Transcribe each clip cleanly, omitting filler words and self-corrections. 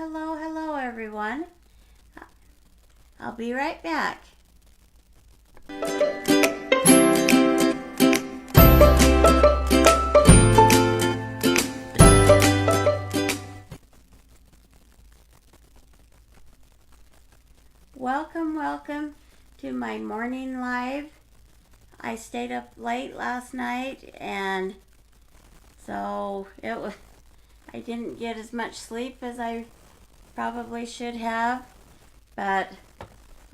Hello everyone. I'll be right back. Welcome to my morning live. I stayed up late last night and so I didn't get as much sleep as I probably should have, but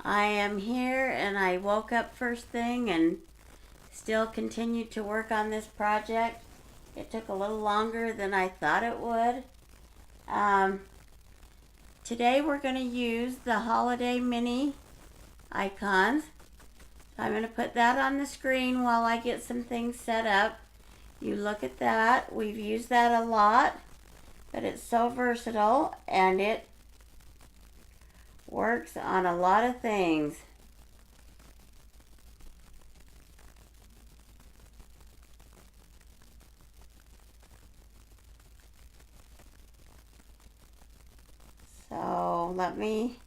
I am here and I woke up first thing and still continued to work on this project. It took a little longer than I thought it would. Today we're going to use the holiday mini icons. I'm going to put that on the screen while I get some things set up. You look at that. We've used that a lot, but it's so versatile and it works on a lot of things. So let me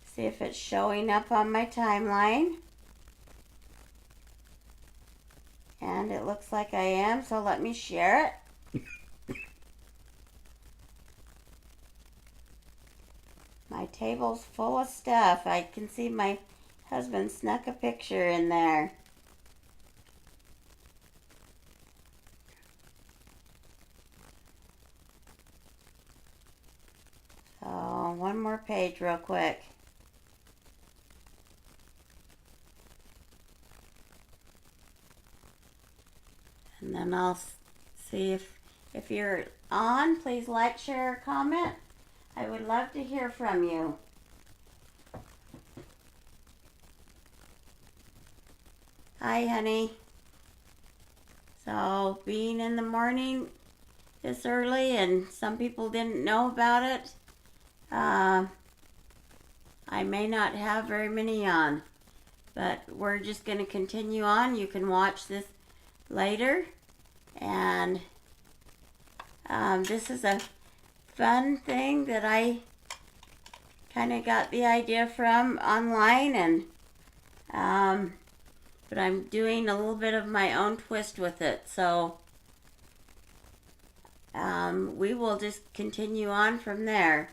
see if it's showing up on my timeline. And it looks like I am, so let me share it. My table's full of stuff. I can see my husband snuck a picture in there. So, one more page real quick. And then I'll see if you're on, please like, share, or comment. I would love to hear from you. Hi, honey. So, being in the morning this early and some people didn't know about it, I may not have very many on, but we're just going to continue on. You can watch this later, and this is a fun thing that I kind of got the idea from online, and but I'm doing a little bit of my own twist with it, so we will just continue on from there.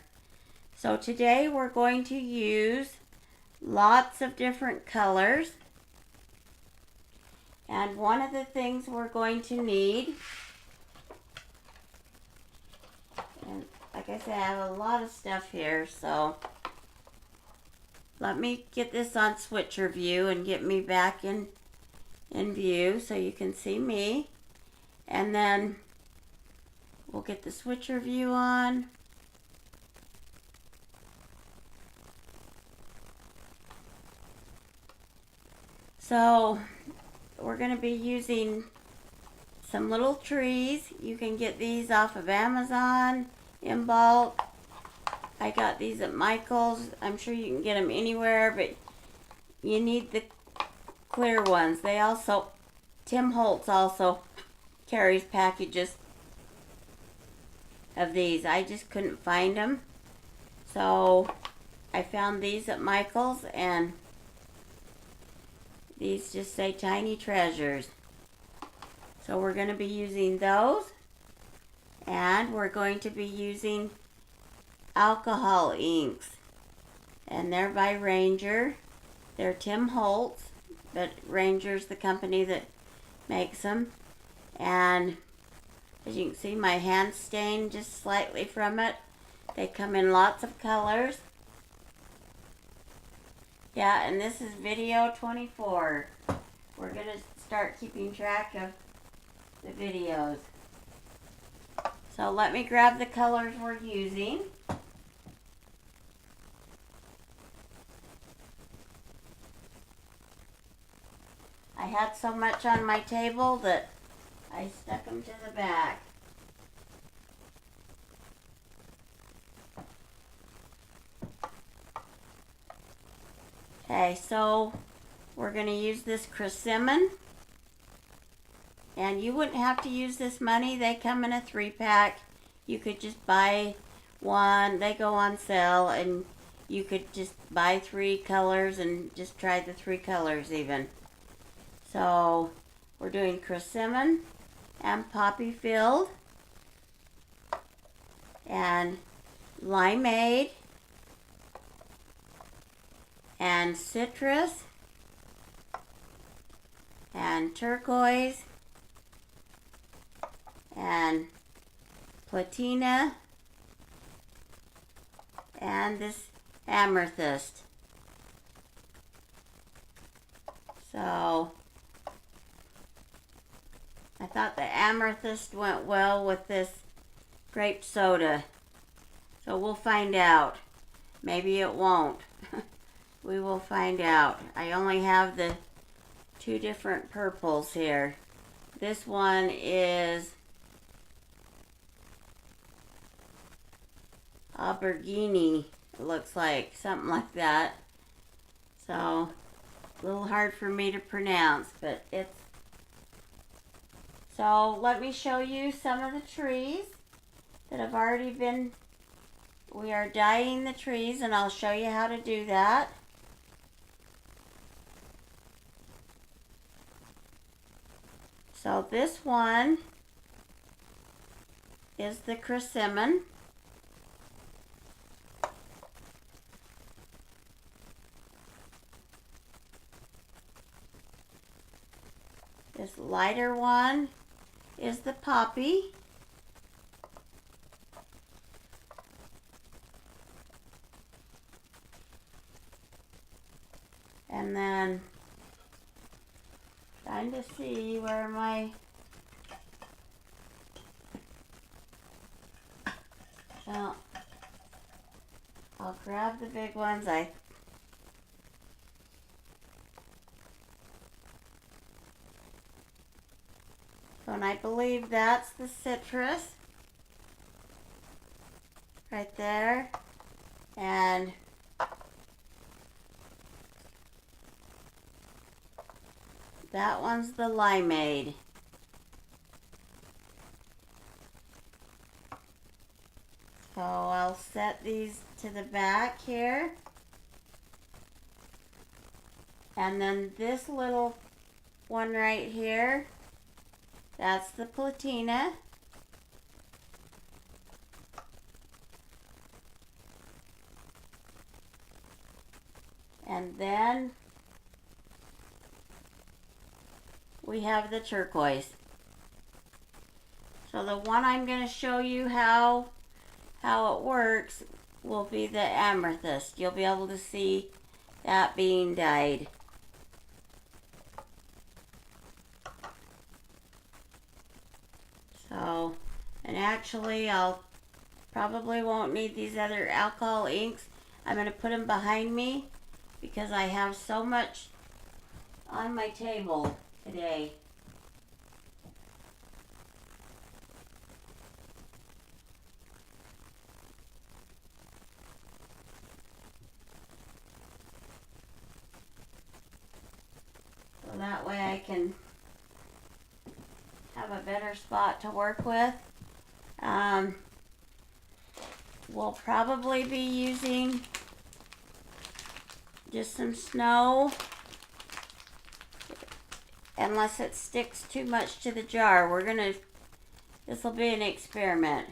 So today we're going to use lots of different colors, and one of the things we're going to need, and like I said, I have a lot of stuff here, so let me get this on switcher view and get me back in view so you can see me, and then we'll get the switcher view on. So we're going to be using some little trees. You can get these off of Amazon in bulk. I got these at Michael's. I'm sure you can get them anywhere, but you need the clear ones. They also, Holtz also carries packages of these. I just couldn't find them, so I found these at Michael's, and these just say Tiny Treasures. So we're going to be using those, and we're going to be using alcohol inks, and they're by Ranger. They're Holtz, but Ranger's the company that makes them. And as you can see, my hand stained just slightly from it. They come in lots of colors. Yeah, and this is video 24. We're going to start keeping track of the videos. So let me grab the colors we're using. I had so much on my table that I stuck them to the back. Okay, so we're going to use this Cressymon. And you wouldn't have to use this money. They come in a 3-pack. you could just buy one. They go on sale, and you could just buy 3 colors and just try the 3 colors even. So we're doing Persimmon and Poppy Field and Limeade and Citrus and Turquoise and Platina and this Amethyst. So I thought the Amethyst went well with this grape soda. So we'll find out. Maybe it won't. We will find out. I only have the 2 different purples here. This one is Aubergine, it looks like, something like that. So, a little hard for me to pronounce, but it's... So, let me show you some of the trees that have already been... We are dyeing the trees, and I'll show you how to do that. So this one is the Persimmon. This lighter one is the Poppy. And then trying to see where my well, I'll grab the big ones. And I believe that's the citrus right there, and that one's the limeade. So I'll set these to the back here. And then this little one right here, that's the Platina. And then we have the turquoise. So the one I'm going to show you how it works will be the amethyst. You'll be able to see that being dyed. So, and actually I'll probably won't need these other alcohol inks. I'm going to put them behind me because I have so much on my table today. So that way I can have a better spot to work with. We'll probably be using just some snow, unless it sticks too much to the jar. This will be an experiment,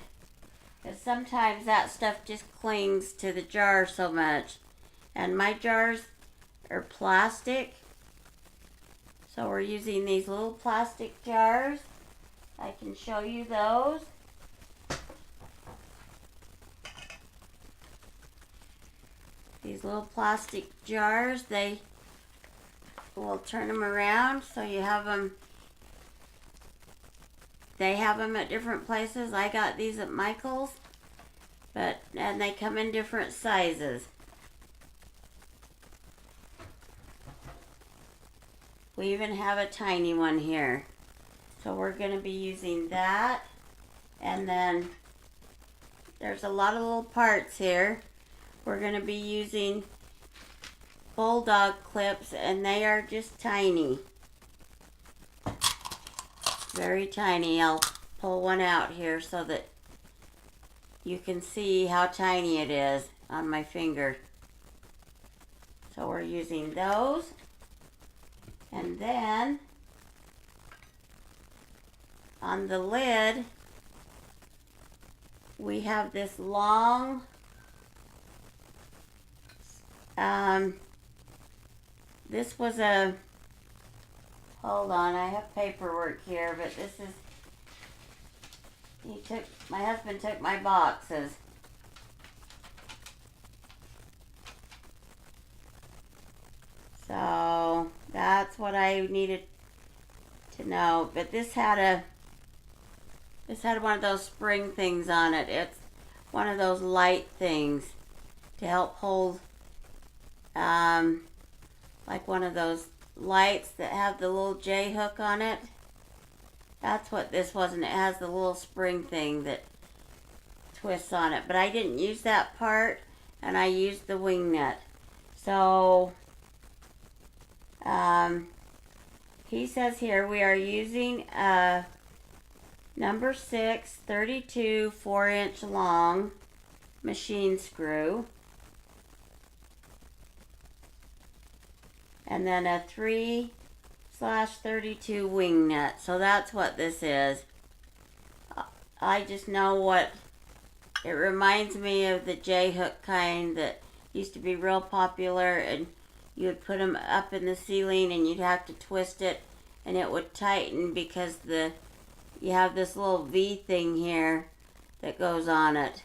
because sometimes that stuff just clings to the jar so much. And my jars are plastic, so we're using these little plastic jars. I can show you those. These little plastic jars, we'll turn them around so you have them. They have them at different places. I got these at Michael's, and they come in different sizes. We even have a tiny one here. So we're going to be using that. And then there's a lot of little parts here. We're going to be using bulldog clips, and they are just tiny. Very tiny. I'll pull one out here so that you can see how tiny it is on my finger. So we're using those. And then on the lid, we have this long, this was a, hold on, I have paperwork here, but this is, my husband took my boxes. So that's what I needed to know. But this had one of those spring things on it. It's one of those light things to help hold, like one of those lights that have the little J hook on it. That's what this was, and it has the little spring thing that twists on it. But I didn't use that part, and I used the wing nut. So, he says here we are using a number 6, 32, 4-inch long machine screw. And then a 3/32 wing nut. So that's what this is. I just know what it reminds me of, the J hook kind that used to be real popular, and you would put them up in the ceiling and you'd have to twist it and it would tighten because you have this little V thing here that goes on it,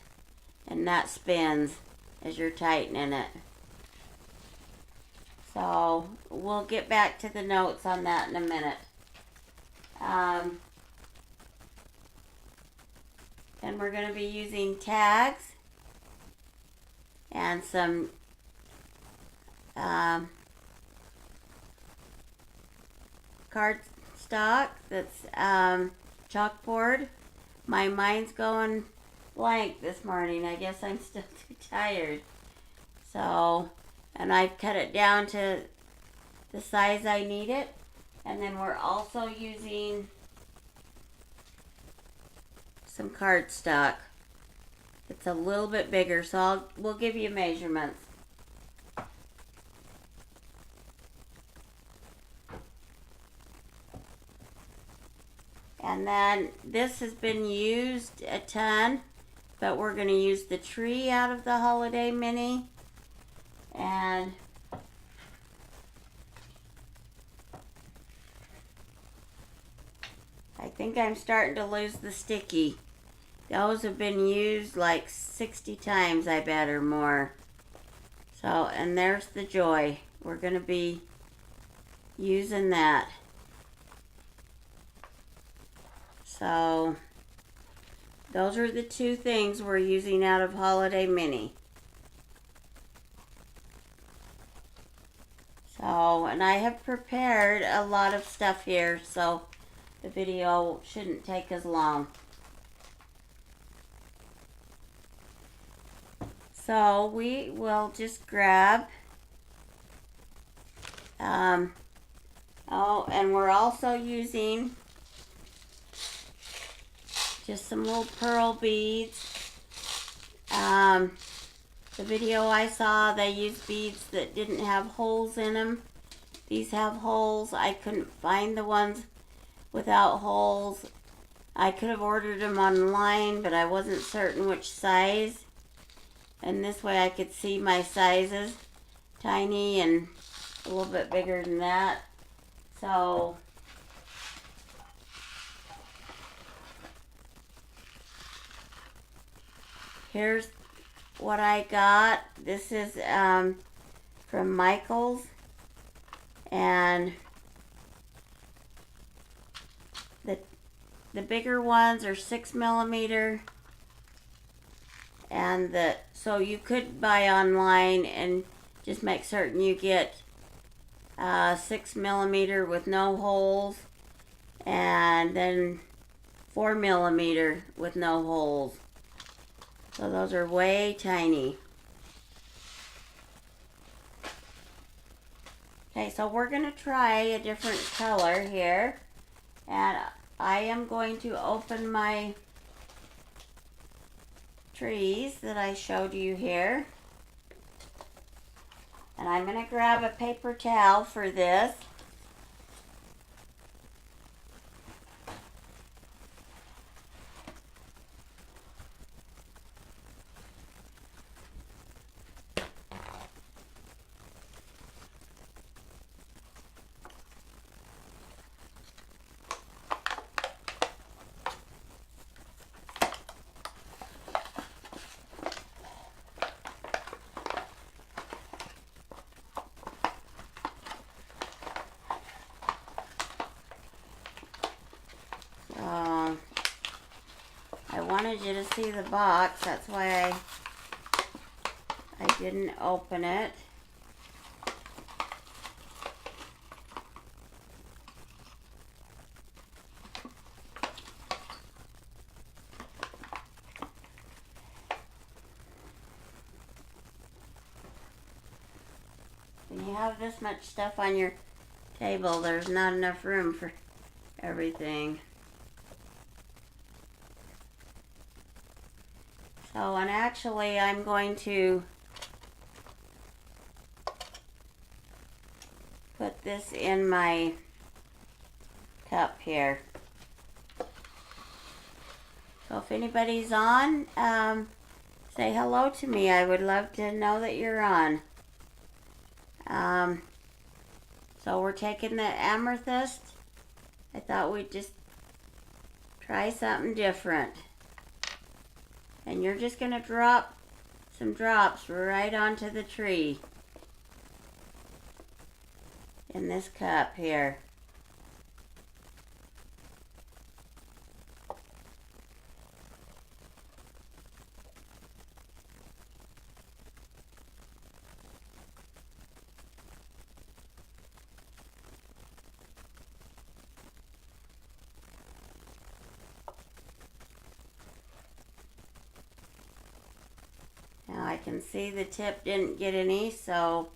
and that spins as you're tightening it. So we'll get back to the notes on that in a minute. And we're going to be using tags and some cardstock that's chalkboard. My mind's going blank this morning. I guess I'm still too tired. So, and I've cut it down to the size I need it. And then we're also using some cardstock. It's a little bit bigger, so we'll give you measurements. And then this has been used a ton, but we're going to use the tree out of the Holiday Mini. And I think I'm starting to lose the sticky. Those have been used like 60 times, I bet, or more. So, and there's the joy. We're going to be using that. So, those are the two things we're using out of Holiday Mini. So, and I have prepared a lot of stuff here, so the video shouldn't take as long. So we will just grab, and we're also using just some little pearl beads. The video I saw, they used beads that didn't have holes in them. These have holes. I couldn't find the ones without holes. I could have ordered them online, but I wasn't certain which size. And this way I could see my sizes. Tiny and a little bit bigger than that. So here's what I got. This is from Michael's, and the bigger ones are 6mm, and so you could buy online and just make certain you get 6mm with no holes, and then 4mm with no holes. So those are way tiny. Okay, so we're going to try a different color here. And I am going to open my trees that I showed you here. And I'm going to grab a paper towel for this. I wanted you to see the box, that's why I didn't open it. When you have this much stuff on your table, there's not enough room for everything. So, and actually I'm going to put this in my cup here. So if anybody's on, say hello to me. I would love to know that you're on. So we're taking the amethyst. I thought we'd just try something different. And you're just going to drop some drops right onto the tree in this cup here. Now I can see the tip didn't get any, so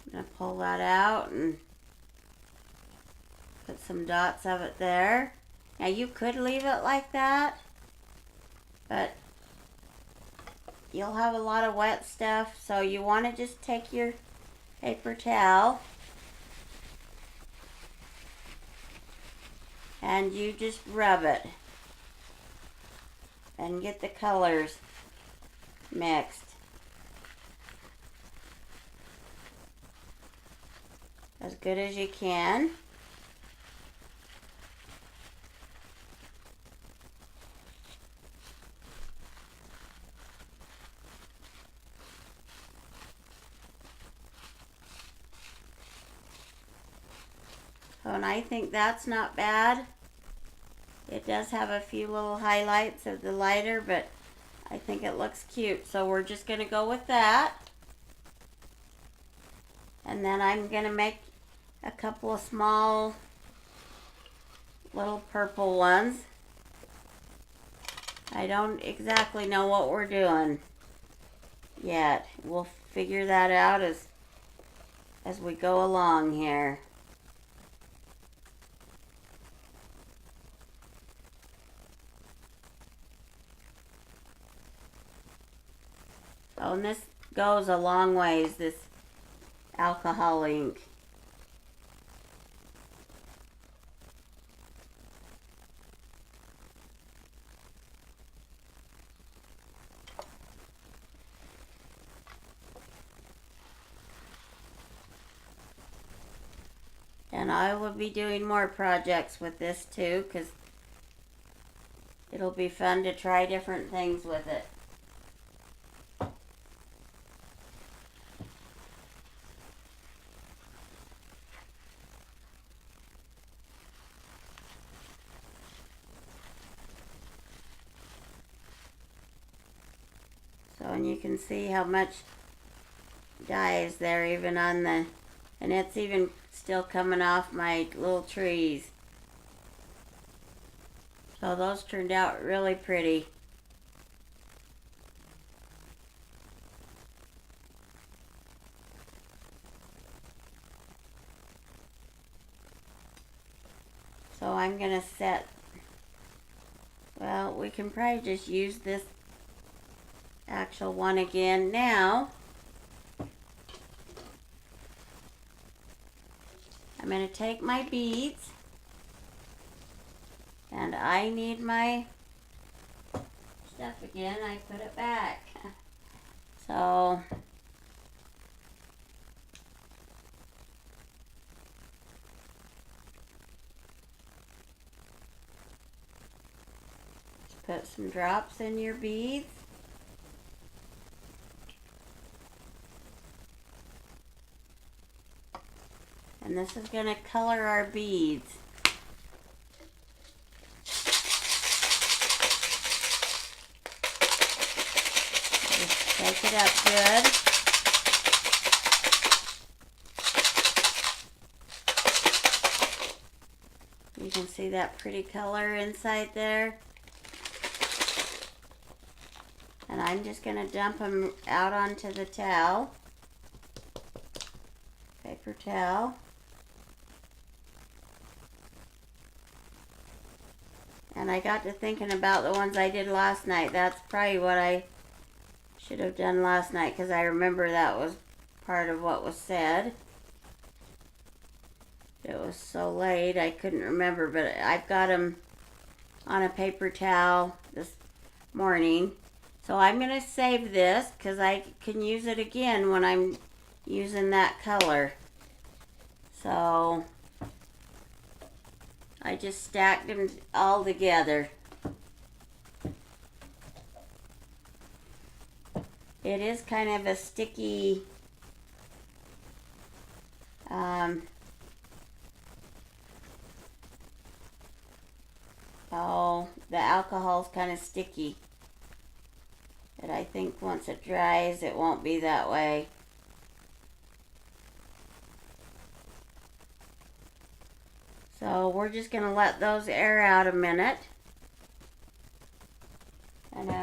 I'm going to pull that out and put some dots of it there. Now you could leave it like that, but you'll have a lot of wet stuff, so you want to just take your paper towel and you just rub it and get the colors mixed. As good as you can. Oh, and I think that's not bad. It does have a few little highlights of the lighter, but I think it looks cute, so we're just going to go with that. And then I'm going to make a couple of small little purple ones. I don't exactly know what we're doing yet. We'll figure that out as we go along here. Oh, and this goes a long ways, this alcohol ink. And I will be doing more projects with this too, because it'll be fun to try different things with it. So, and you can see how much dye is there even on the, and it's even still coming off my little trees. So those turned out really pretty. So I'm going to set, well, we can probably just use this actual one again. Now, I'm going to take my beads, and I need my stuff again. I put it back. So, just put some drops in your beads. And this is going to color our beads. Just shake it up good. You can see that pretty color inside there. And I'm just going to dump them out onto the towel. Paper towel. And I got to thinking about the ones I did last night. That's probably what I should have done last night, because I remember that was part of what was said. It was so late I couldn't remember, but I've got them on a paper towel this morning. So I'm going to save this because I can use it again when I'm using that color. So I just stacked them all together. It is kind of a sticky, the alcohol's kind of sticky. But I think once it dries, it won't be that way. So we're just going to let those air out a minute. And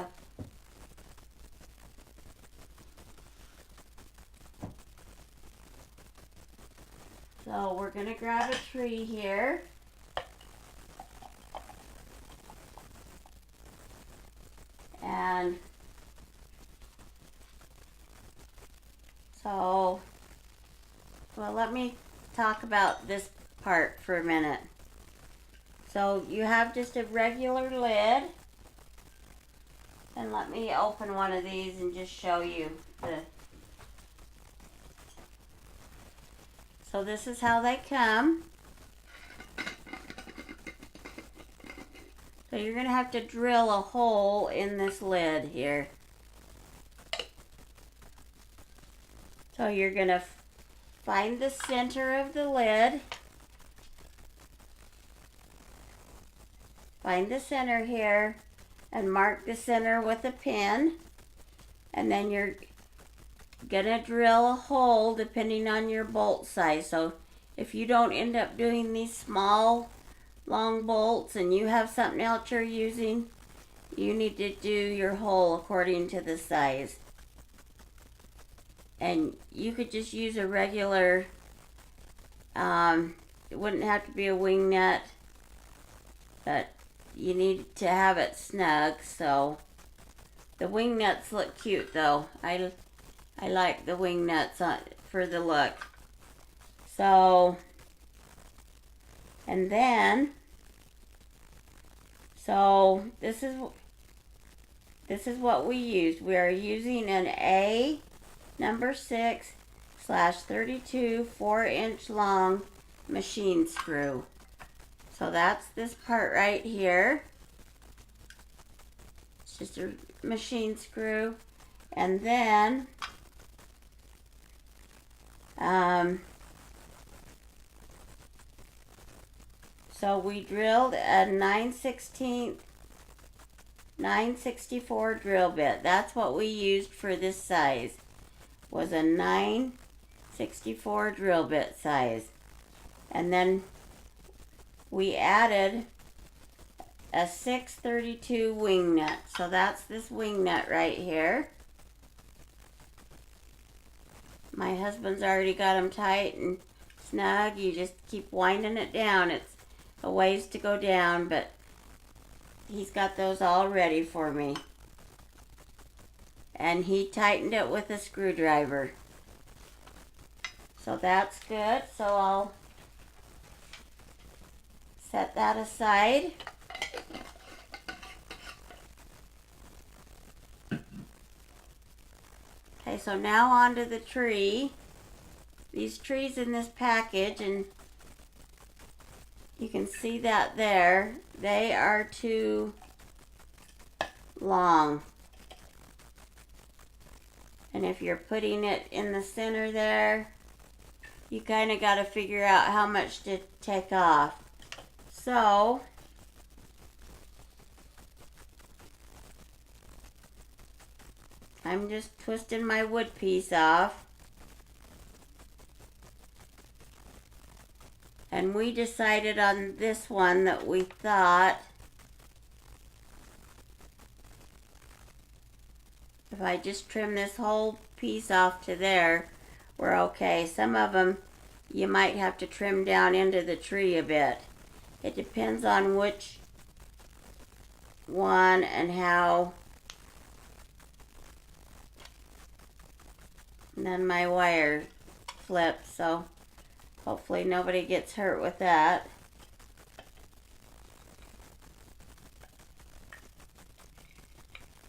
so we're going to grab a tree here. And so, well, let me talk about this part for a minute. So you have just a regular lid, and let me open one of these and just show you the. So this is how they come. So you're going to have to drill a hole in this lid here. So you're going to find the center of the lid. Find the center here and mark the center with a pin. And then you're going to drill a hole depending on your bolt size. So if you don't end up doing these small long bolts and you have something else you're using, you need to do your hole according to the size. And you could just use a regular, it wouldn't have to be a wing nut, but you need to have it snug. So the wing nuts look cute though. I like the wing nuts for the look. So, and then, so this is what we used. We are using an A number 6/32 4-inch long machine screw. So that's this part right here. It's just a machine screw. And then so we drilled a 9/64 drill bit. That's what we used for this size, was a 9/64 drill bit size. And then we added a 6/32 wing nut. So that's this wing nut right here. My husband's already got them tight and snug. You just keep winding it down. It's a ways to go down, but he's got those all ready for me. and he tightened it with a screwdriver. So that's good. So I'll set that aside. Okay, so now onto the tree. These trees in this package, and you can see that there, they are too long. And if you're putting it in the center there, you kind of got to figure out how much to take off. So, I'm just twisting my wood piece off. And we decided on this one that we thought if I just trim this whole piece off to there, we're okay. Some of them you might have to trim down into the tree a bit. It depends on which one and how. And then my wire flips, so hopefully nobody gets hurt with that.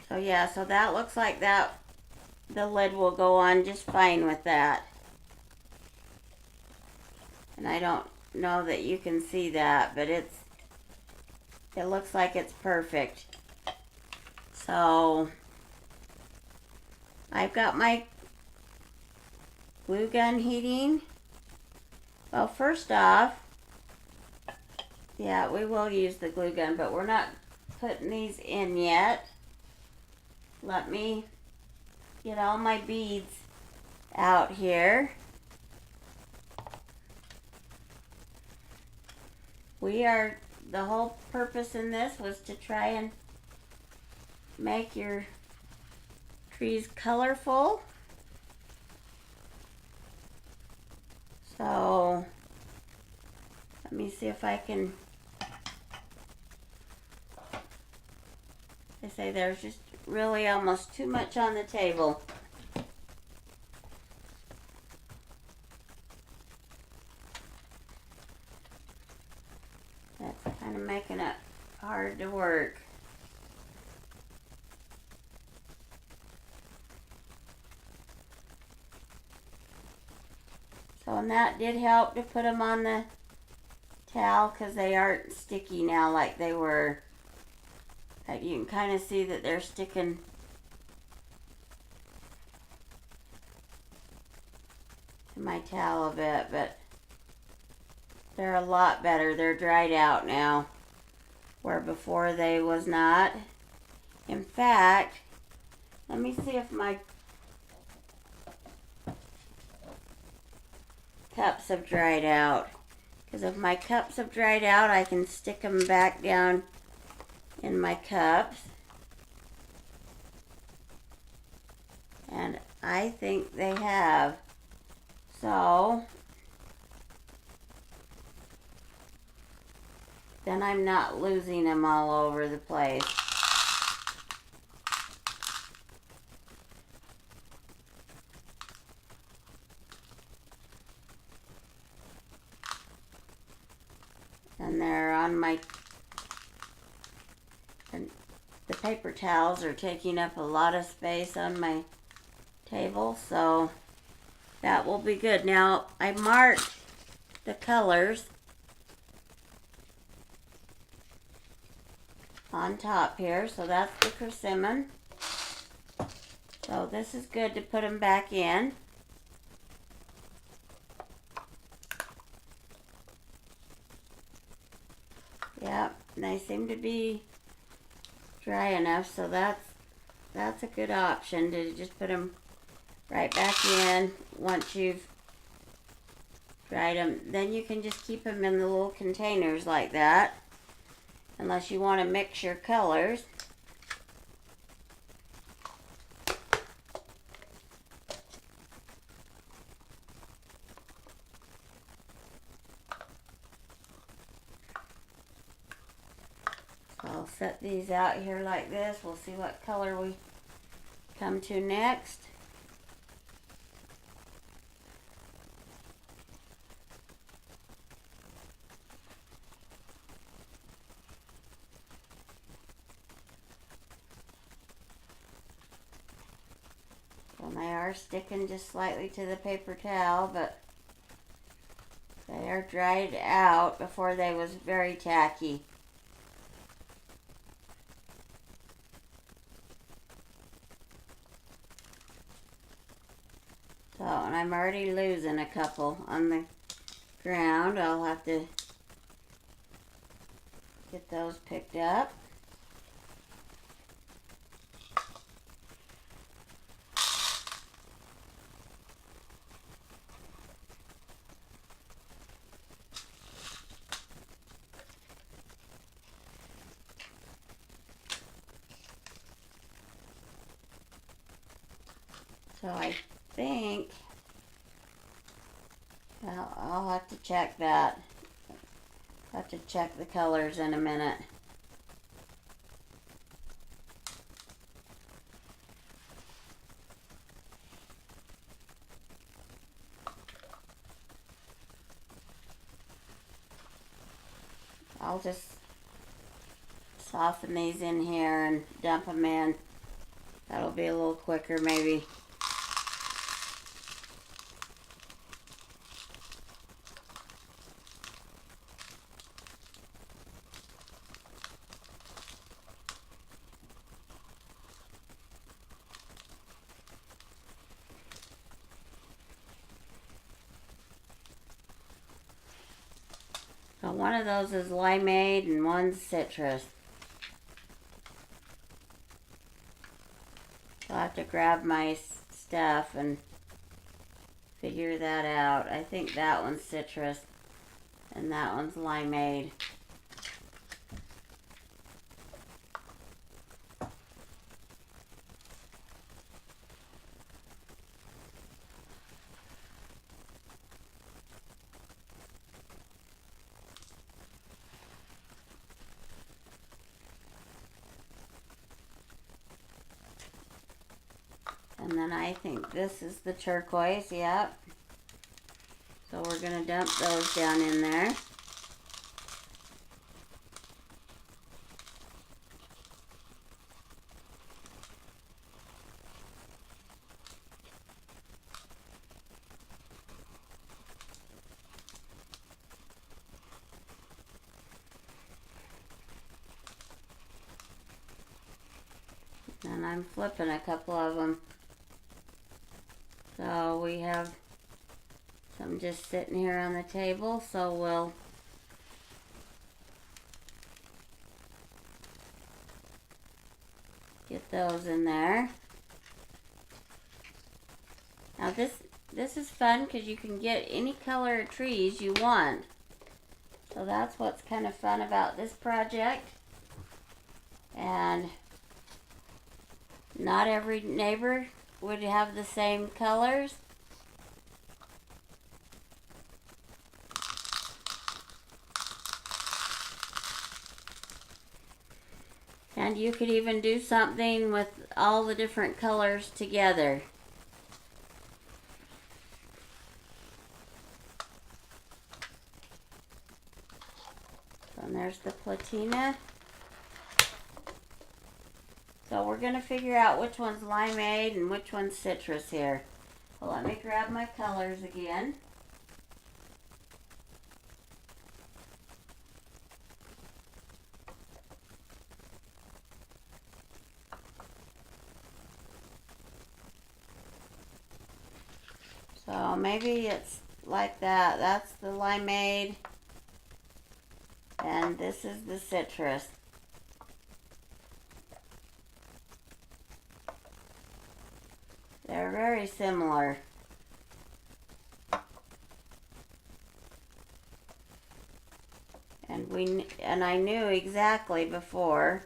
So yeah, so that looks like that the lid will go on just fine with that. And I don't know that you can see that, but it looks like it's perfect. So I've got my glue gun heating. Well, first off, yeah, we will use the glue gun, but we're not putting these in yet. Let me get all my beads out here. The whole purpose in this was to try and make your trees colorful. So, let me see if I can, I say there's just really almost too much on the table. That's kind of making it hard to work. So, and that did help to put them on the towel because they aren't sticky now like they were. You can kind of see that they're sticking to my towel a bit, but they're a lot better. They're dried out now, where before they was not. In fact, let me see if my cups have dried out. Because if my cups have dried out, I can stick them back down in my cups. And I think they have. So, then I'm not losing them all over the place. And they're on my, and the paper towels are taking up a lot of space on my table, so that will be good. Now, I marked the colors on top here, so that's the persimmon. So this is good to put them back in. Yep, they seem to be dry enough, so that's a good option to just put them right back in once you've dried them. Then you can just keep them in the little containers like that, unless you want to mix your colors. I'll set these out here like this. We'll see what color we come to next. And they are sticking just slightly to the paper towel, but they are dried out before they was very tacky. So, and I'm already losing a couple on the ground. I'll have to get those picked up. So I think I'll have to check that. I'll have to check the colors in a minute. I'll just soften these in here and dump them in. That'll be a little quicker maybe. So one of those is limeade and one's citrus. I'll have to grab my stuff and figure that out. I think that one's citrus and that one's limeade. And then I think this is the turquoise, yep. So we're going to dump those down in there. And I'm flipping a couple of them. So we have some just sitting here on the table, so we'll get those in there. Now this is fun because you can get any color of trees you want. So that's what's kind of fun about this project. And not every neighbor would have the same colors. And you could even do something with all the different colors together. And there's the platina. So we're going to figure out which one's limeade and which one's citrus here. Well, let me grab my colors again. So maybe it's like that. That's the limeade. And this is the citrus. They're very similar. And I knew exactly before.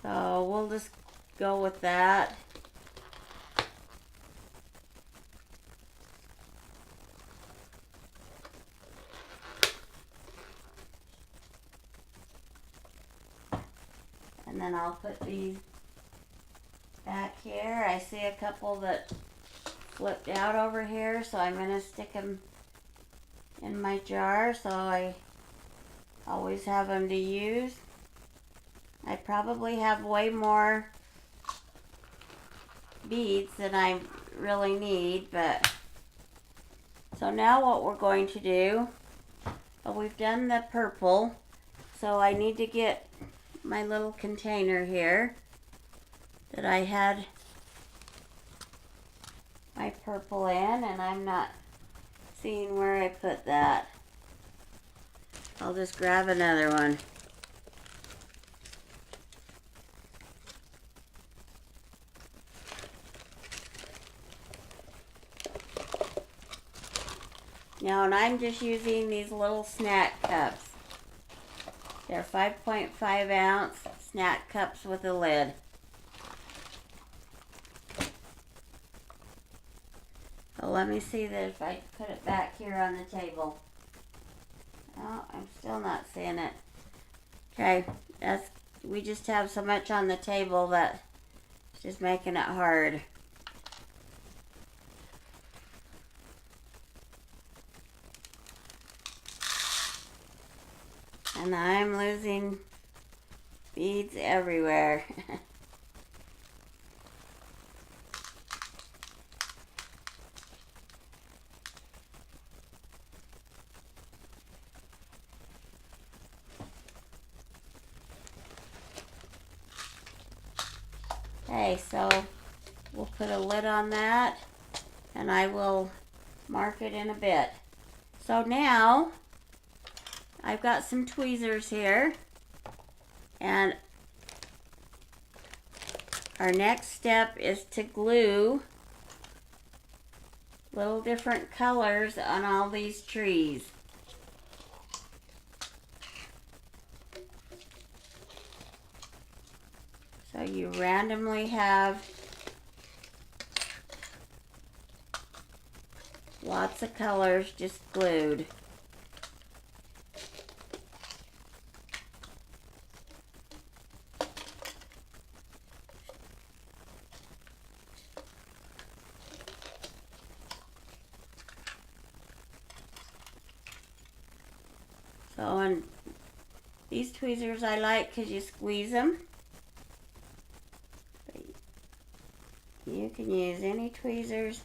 So we'll just go with that. And then I'll put these back here. I see a couple that flipped out over here, so I'm going to stick them in my jar so I always have them to use. I probably have way more beads than I really need, but so now what we're going to do, well, we've done the purple, so I need to get my little container here that I had my purple in, and I'm not seeing where I put that. I'll just grab another one. Now, and I'm just using these little snack cups. They're 5.5 ounce snack cups with a lid. So let me see that if I put it back here on the table. Oh, I'm still not seeing it. Okay, we just have so much on the table that it's just making it hard. And I'm losing beads everywhere. Okay, so we'll put a lid on that, and I will mark it in a bit. So now I've got some tweezers here, and our next step is to glue little different colors on all these trees. So you randomly have lots of colors just glued. So, and these tweezers I like because you squeeze them. You can use any tweezers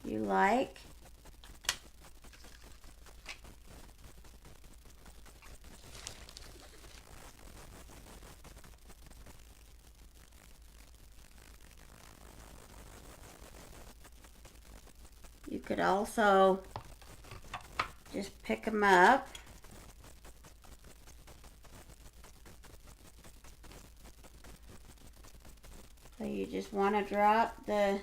you like. You could also just pick them up. So you just want to drop the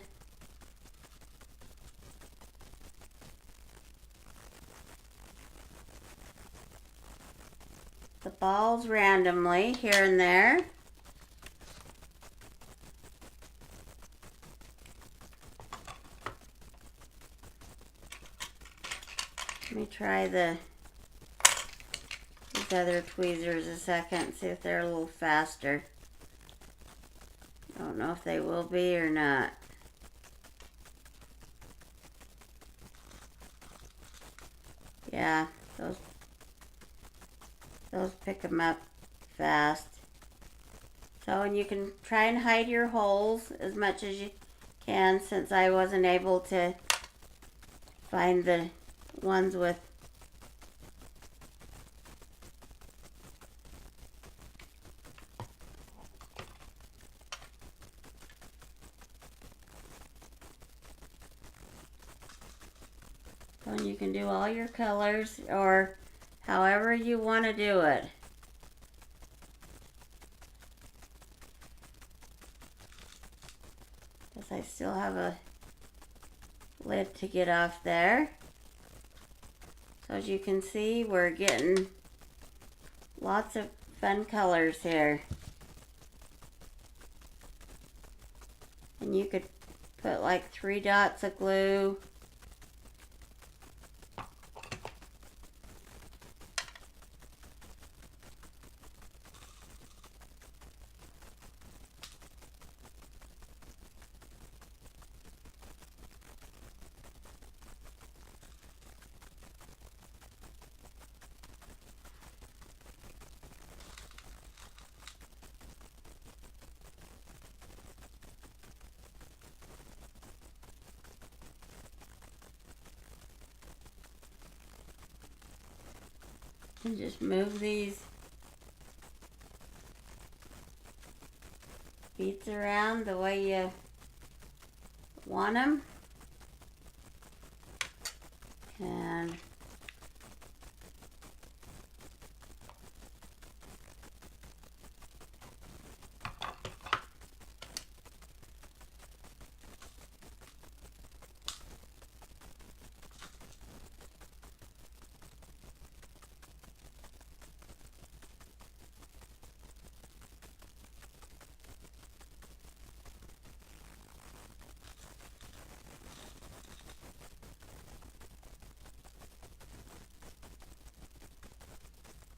balls randomly here and there. Let me try these other tweezers a second, see if they're a little faster. I don't know if they will be or not. Yeah, those pick them up fast. So, and you can try and hide your holes as much as you can, since I wasn't able to find the ones with and you can do all your colors or however you want to do it. Because I still have a lid to get off there. So as you can see, we're getting lots of fun colors here. And you could put like 3 dots of glue And just move these beads around the way you want them. And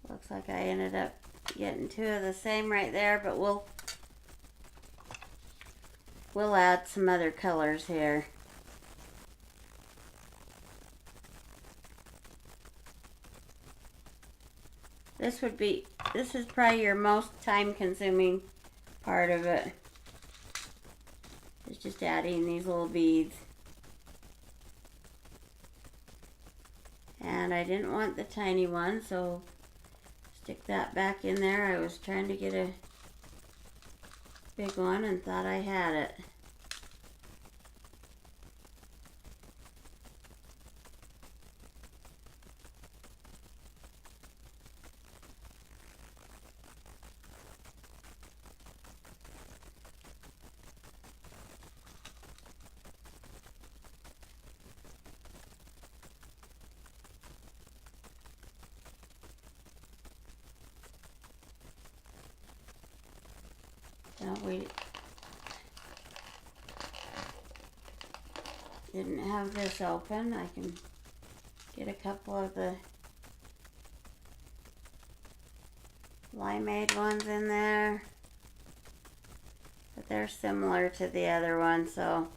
looks like I ended up getting two of the same right there, but we'll add some other colors here. This is probably your most time-consuming part of it. It's just adding these little beads. And I didn't want the tiny one, so stick that back in there. I was trying to get a big one and thought I had it. No, we didn't have this open. I can get a couple of the limeade ones in there, but they're similar to the other one, so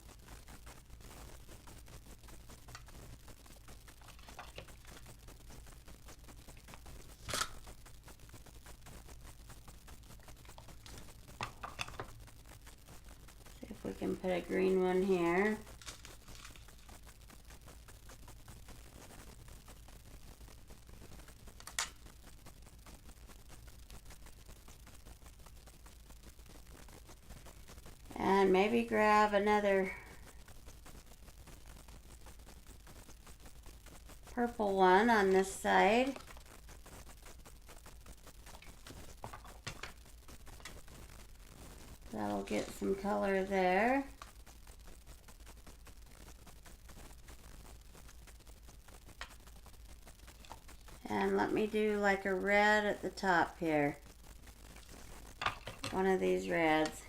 we can put a green one here. And maybe grab another purple one on this side. That'll get some color there. And let me do like a red at the top here. One of these reds.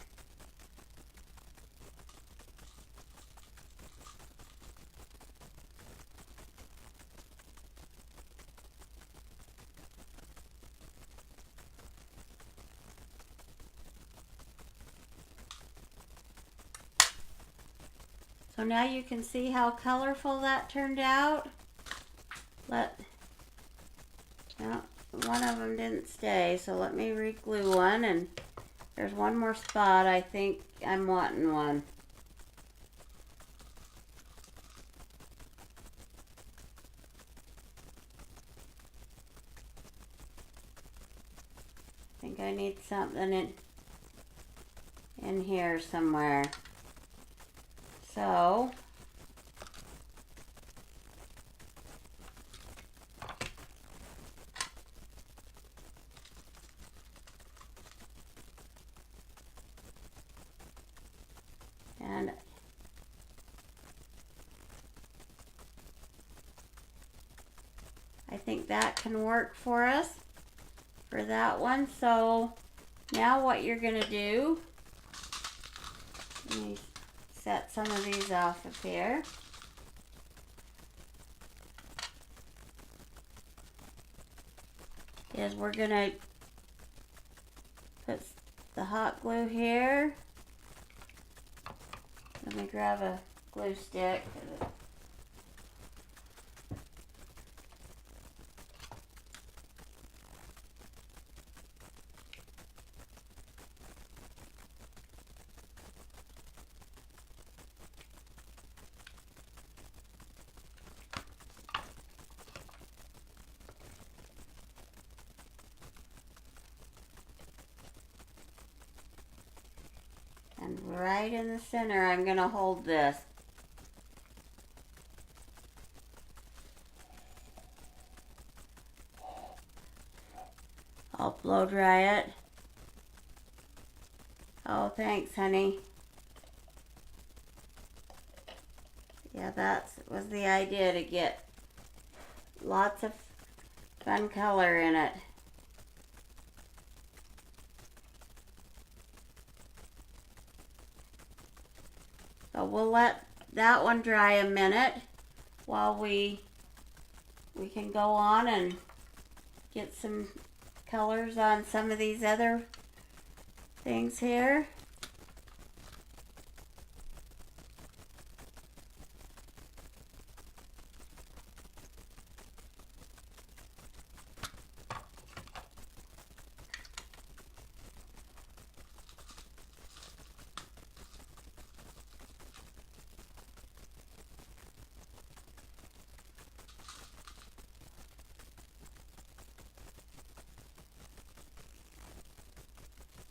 So now you can see how colorful that turned out. No, one of them didn't stay, so let me re-glue one, and there's one more spot I think I'm wanting one. I think I need something in here somewhere. So and I think that can work for us for that one. So now what you're gonna do, let me set some of these off of here. Is we're gonna put the hot glue here. Let me grab a glue stick. And right in the center, I'm going to hold this. I'll blow dry it. Oh, thanks, honey. Yeah, that was the idea, to get lots of fun color in it. So we'll let that one dry a minute while we can go on and get some colors on some of these other things here.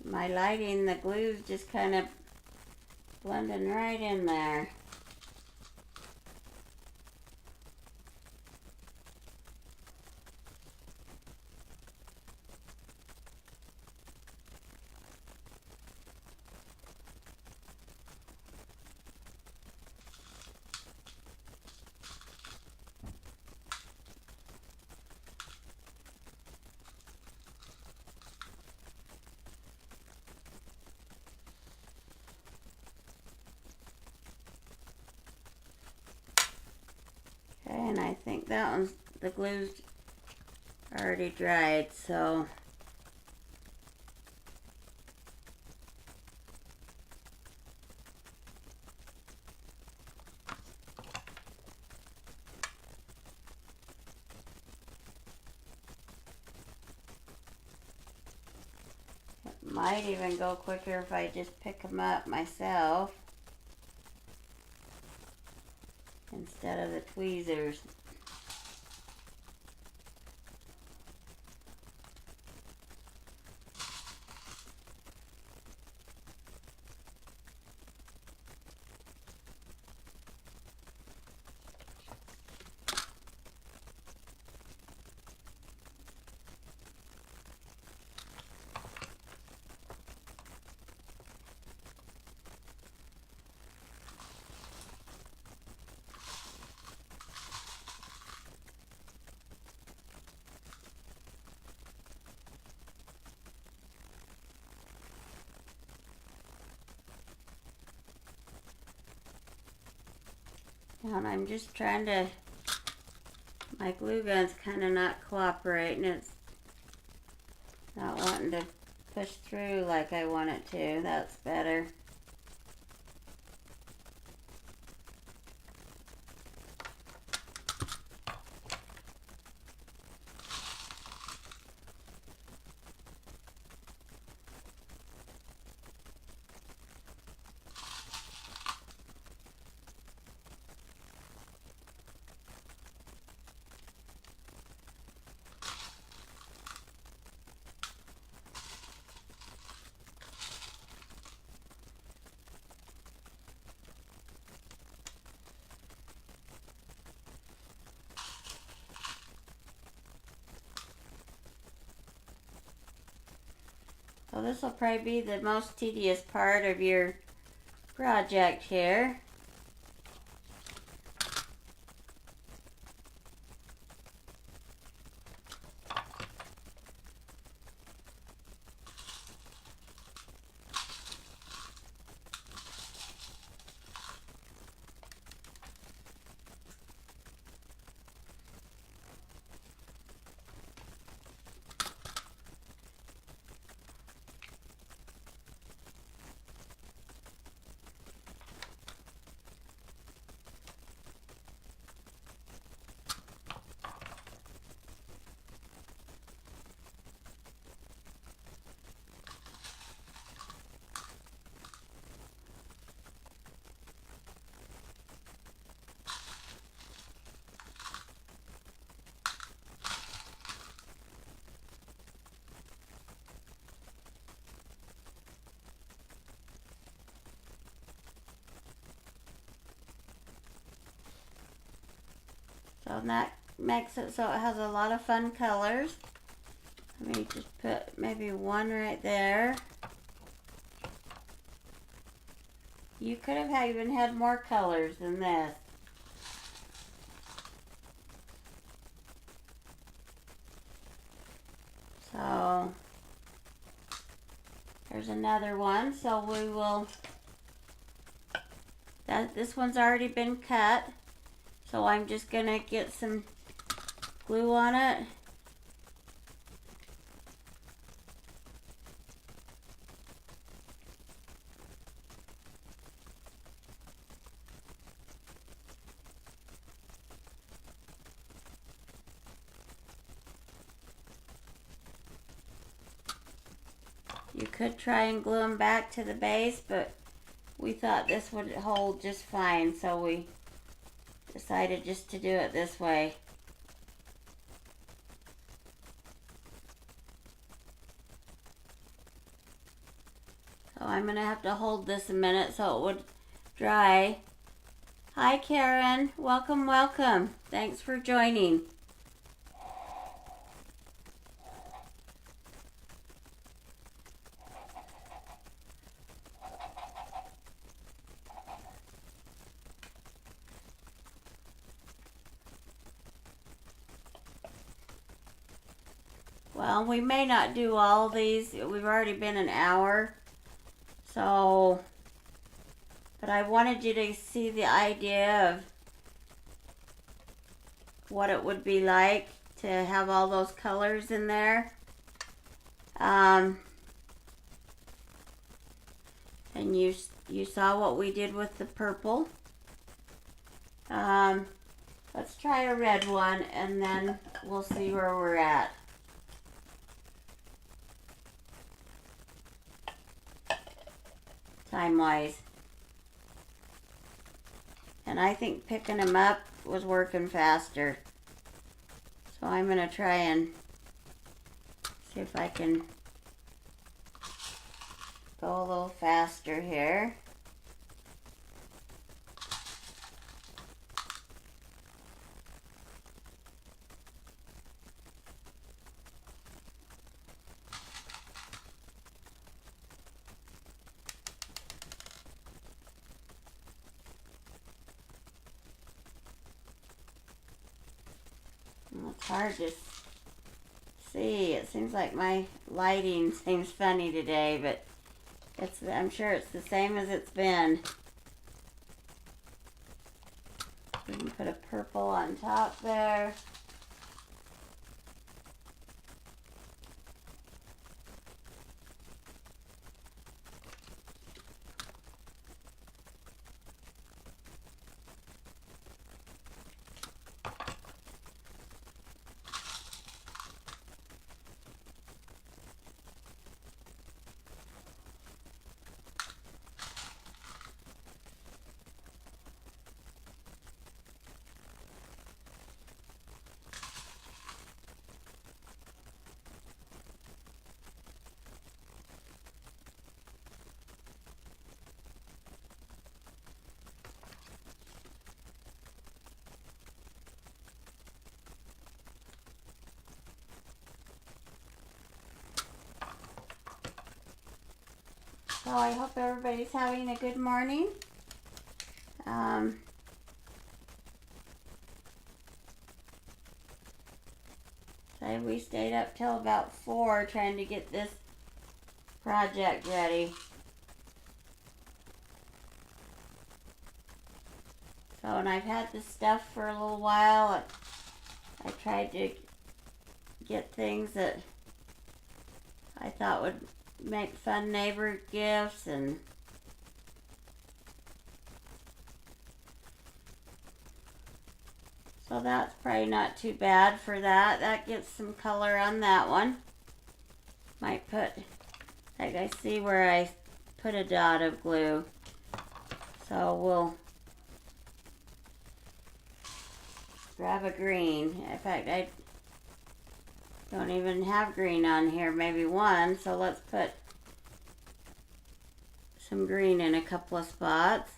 My lighting, the glue's just kind of blending right in there. And I think that one's, the glue's already dried, so it might even go quicker if I just pick them up myself instead of the tweezers. And I'm just trying to, my glue gun's kind of not cooperating. It's not wanting to push through like I want it to. That's better. So this will probably be the most tedious part of your project here. and that makes it so it has a lot of fun colors. Let me just put maybe one right there. You could have even had more colors than this. So there's another one. So we will, this one's already been cut. So I'm just gonna get some glue on it. You could try and glue them back to the base, but we thought this would hold just fine, so we decided just to do it this way. So I'm going to have to hold this a minute so it would dry. Hi Karen, welcome, welcome. Thanks for joining. Well, we may not do all these. We've already been an hour. So, but I wanted you to see the idea of what it would be like to have all those colors in there. And you saw what we did with the purple. Let's try a red one and then we'll see where we're at. Time-wise. And I think picking them up was working faster. So I'm going to try and see if I can go a little faster here. It's hard to see. It seems like my lighting seems funny today, but I'm sure it's the same as it's been. We can put a purple on top there. So I hope everybody's having a good morning. So we stayed up till about 4 trying to get this project ready. So, and I've had this stuff for a little while. I tried to get things that I thought would make fun neighbor gifts, and so that's probably not too bad for that. That gets some color on that one. Might put, like I see where I put a dot of glue, so we'll grab a green. In fact, I don't even have green on here, maybe one, so let's put some green in a couple of spots.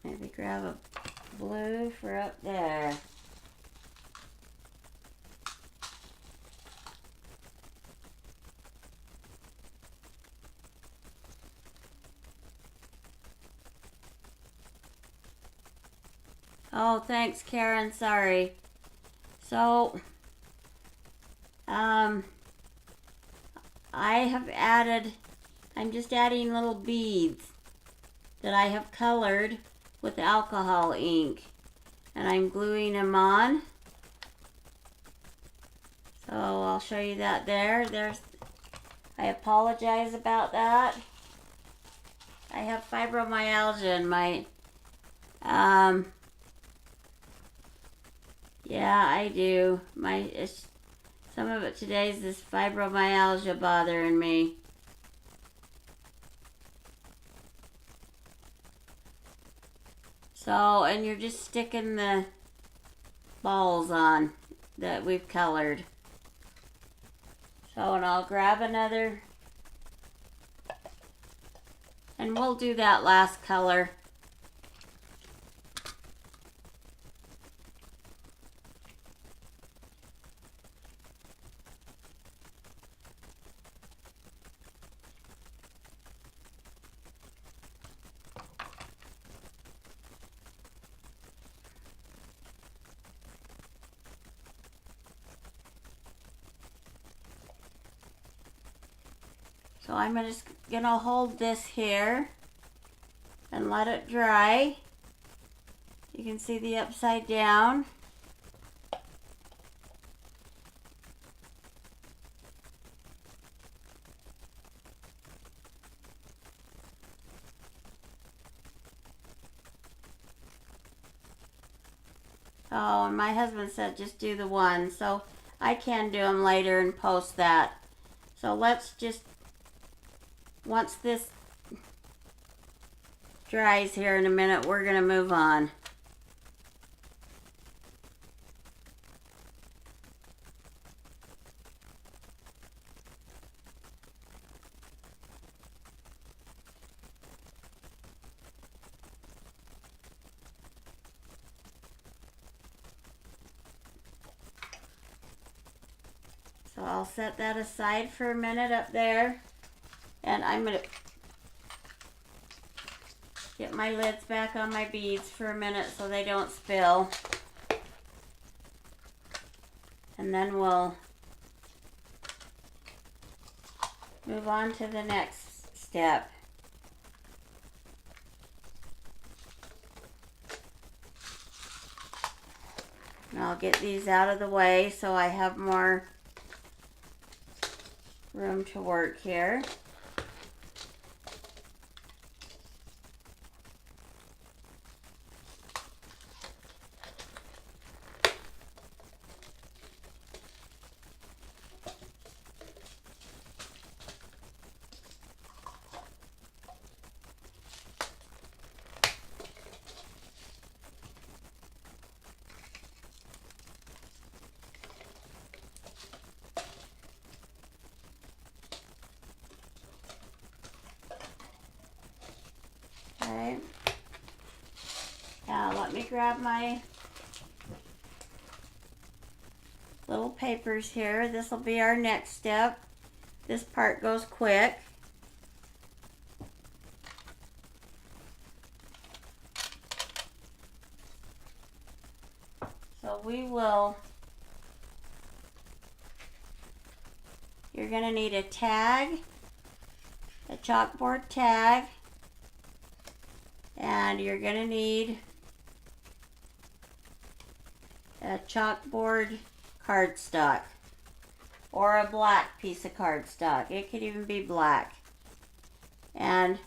Maybe grab a blue for up there. Oh, thanks, Karen. Sorry. So, I have added, I'm just adding little beads that I have colored with alcohol ink. And I'm gluing them on. So I'll show you that there. I apologize about that. I have fibromyalgia in my, yeah, I do. Some of it today is this fibromyalgia bothering me. So, and you're just sticking the balls on that we've colored. So, and I'll grab another, and we'll do that last color. So I'm just gonna hold this here and let it dry. You can see the upside down. Oh, and my husband said just do the one, so I can do them later and post that. So let's just, once this dries here in a minute, we're going to move on. So I'll set that aside for a minute up there, and I'm going to get my lids back on my beads for a minute so they don't spill. And then we'll move on to the next step. And I'll get these out of the way so I have more room to work here. Okay. Now let me grab my little papers here. This will be our next step. This part goes quick. So you're going to need a tag, a chalkboard tag, and you're going to need a chalkboard cardstock or a black piece of cardstock. It could even be black. And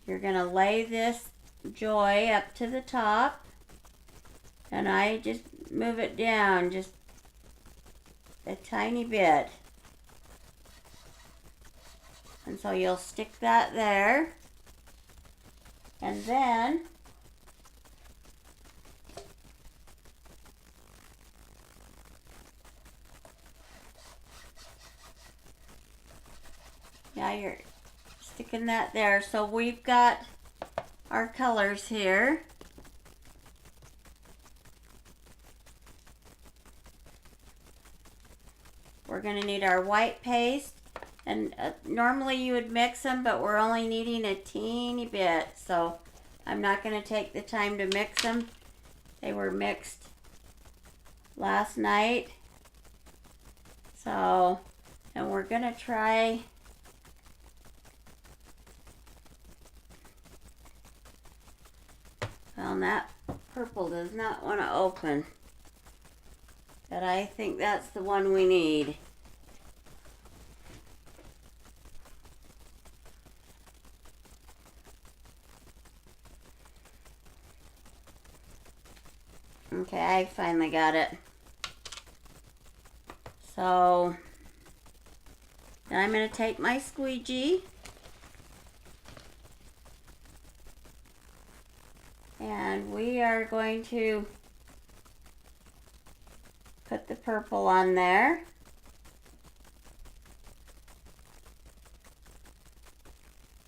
you're going to lay this joy up to the top, and I just move it down just a tiny bit. And so you'll stick that there. And then now you're sticking that there. So we've got our colors here. We're going to need our white paste, and normally you would mix them, but we're only needing a teeny bit, so I'm not going to take the time to mix them. They were mixed last night. So, and we're going to try well, that purple does not want to open, but I think that's the one we need. Okay, I finally got it. So, then I'm going to take my squeegee and we are going to put the purple on there.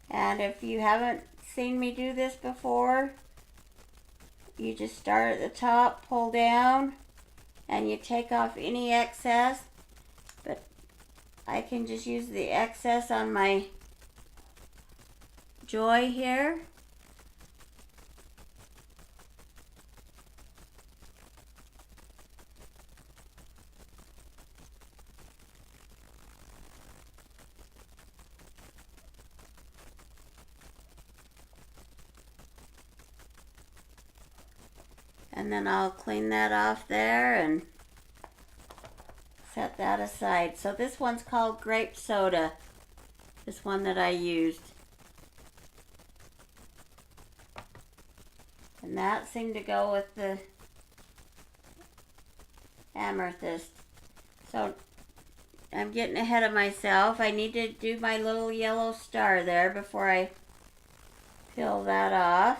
And if you haven't seen me do this before, you just start at the top, pull down, and you take off any excess. But I can just use the excess on my Joy here. And then I'll clean that off there and set that aside. So this one's called grape soda, this one that I used. And that seemed to go with the amethyst. So I'm getting ahead of myself. I need to do my little yellow star there before I peel that off.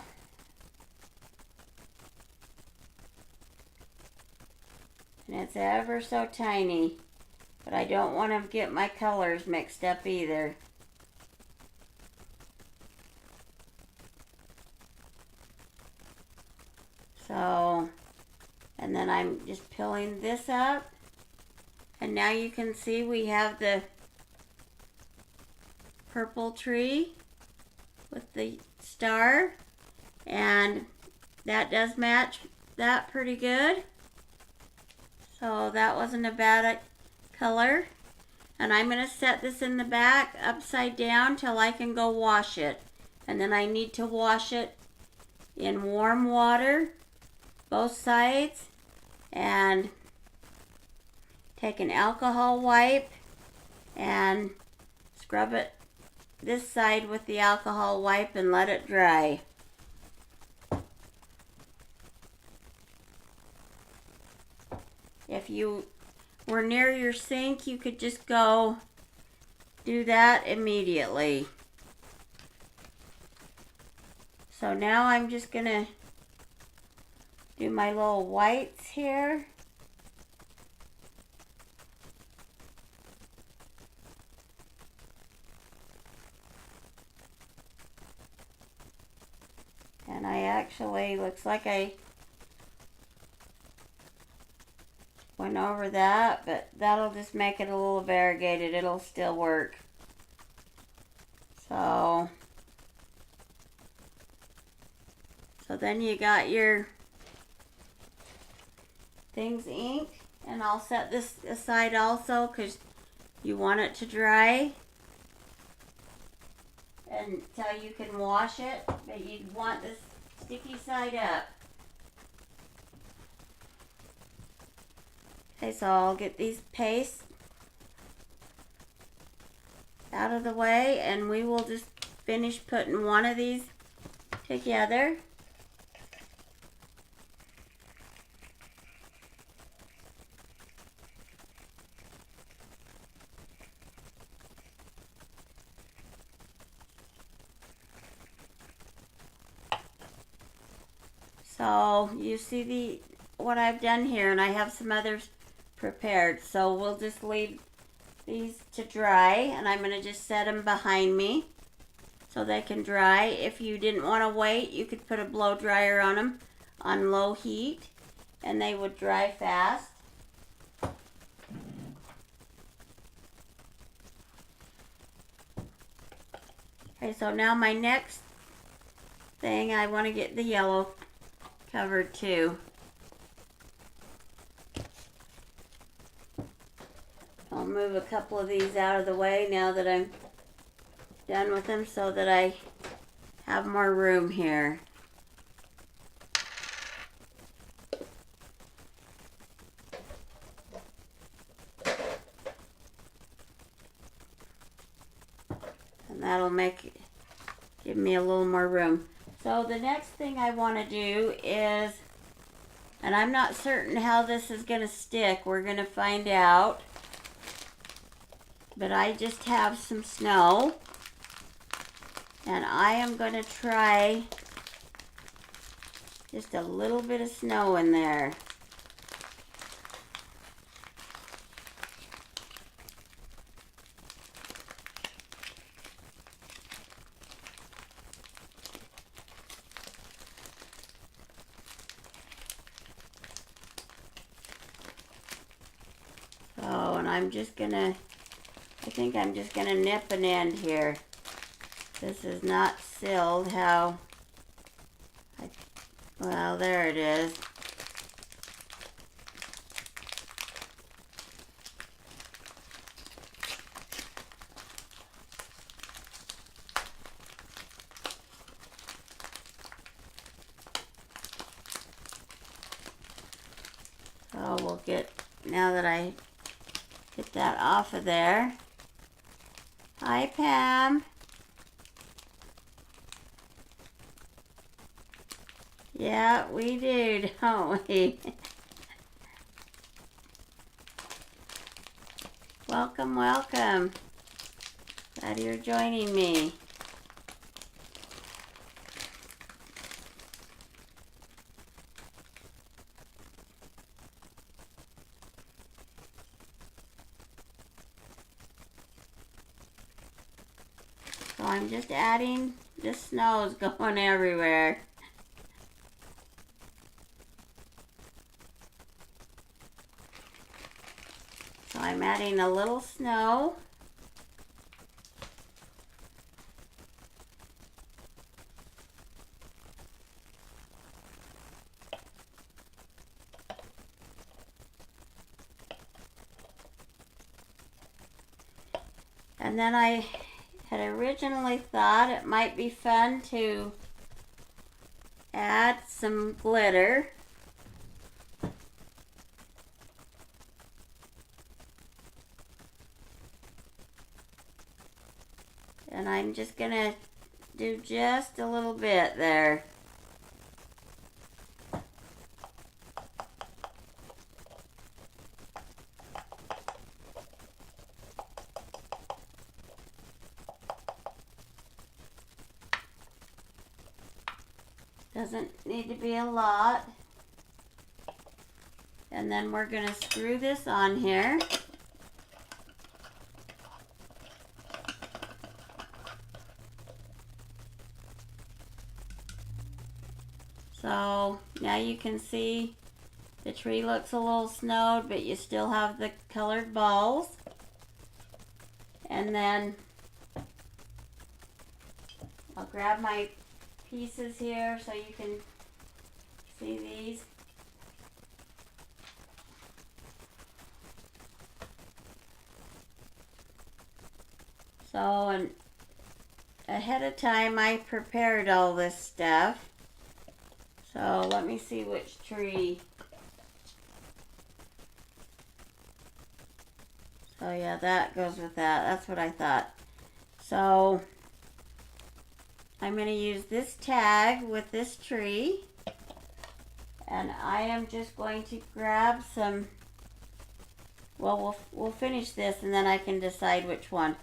And it's ever so tiny, but I don't want to get my colors mixed up either. So, and then I'm just peeling this up, and now you can see we have the purple tree with the star, and that does match that pretty good. So that wasn't a bad color. And I'm going to set this in the back upside down till I can go wash it. And then I need to wash it in warm water, both sides, and take an alcohol wipe and scrub it this side with the alcohol wipe and let it dry. If you were near your sink, you could just go do that immediately. So now I'm just going to do my little whites here. And I actually, looks like I went over that, but that'll just make it a little variegated. It'll still work. So then you got your things inked, and I'll set this aside also because you want it to dry until you can wash it, but you'd want this sticky side up. Okay, so I'll get these pastes out of the way, and we will just finish putting one of these together. So you see what I've done here, and I have some others prepared. So we'll just leave these to dry, and I'm going to just set them behind me so they can dry. If you didn't want to wait, you could put a blow dryer on them on low heat and they would dry fast. Okay, so now my next thing, I want to get the yellow covered too. I'll move a couple of these out of the way now that I'm done with them so that I have more room here. And that'll give me a little more room. So the next thing I want to do is, and I'm not certain how this is going to stick, we're going to find out. But I just have some snow, and I am going to try just a little bit of snow in there. Oh, and I'm just going to, I think I'm just going to nip an end here. This is not sealed how, well, there it is. So we'll get, now that I get that off of there. Hi, Pam. Yeah, we do, don't we? Welcome, welcome. Glad you're joining me. So I'm just adding, the snow's going everywhere. So I'm adding a little snow. And then I had originally thought it might be fun to add some glitter. And I'm just going to do just a little bit there. Doesn't need to be a lot. And then we're going to screw this on here. So now you can see the tree looks a little snowed, but you still have the colored balls. And then I'll grab my pieces here so you can see these. So, and ahead of time I prepared all this stuff. So let me see which tree. So yeah, that goes with that. That's what I thought. So I'm going to use this tag with this tree. And I am just going to grab some, well, we'll finish this and then I can decide which one.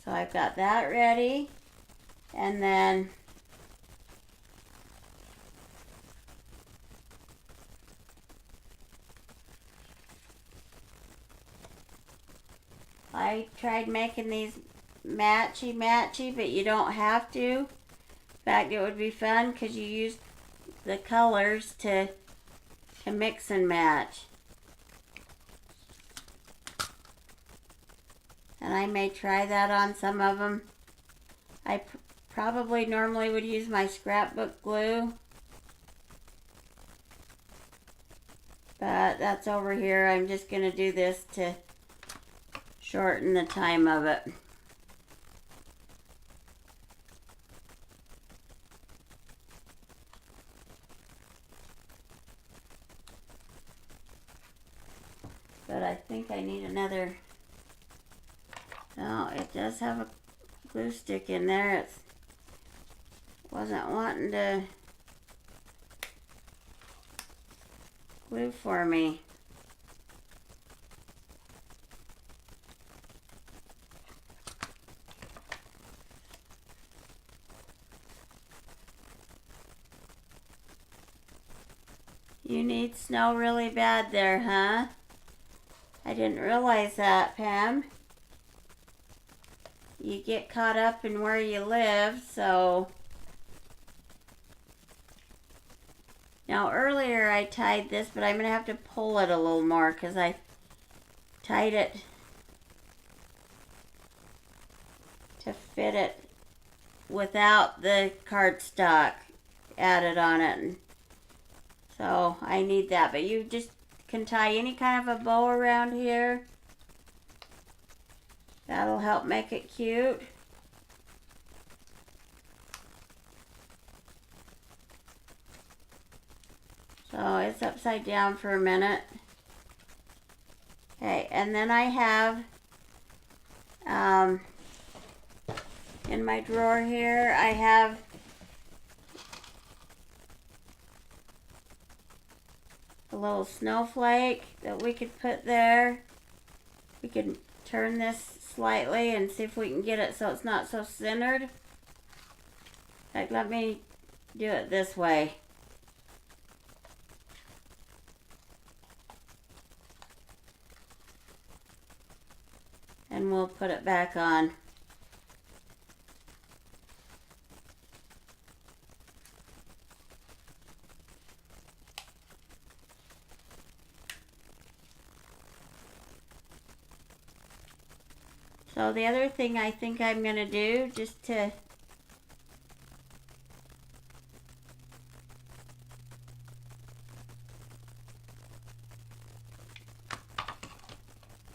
So I've got that ready, and then I tried making these matchy, but you don't have to. In fact, it would be fun because you use the colors to mix and match. And I may try that on some of them. I probably normally would use my scrapbook glue, but that's over here. I'm just going to do this to shorten the time of it. But I think I need another. No, it does have a glue stick in there. It wasn't wanting to glue for me. You need snow really bad there, huh? I didn't realize that, Pam. You get caught up in where you live, so. Now earlier I tied this, but I'm going to have to pull it a little more because I tied it to fit it without the cardstock added on it. And so I need that, but you just can tie any kind of a bow around here. That'll help make it cute. So it's upside down for a minute. Okay, and then I have in my drawer here, I have a little snowflake that we could put there. We could turn this slightly and see if we can get it so it's not so centered. Like, let me do it this way. And we'll put it back on. So the other thing I think I'm going to do, just to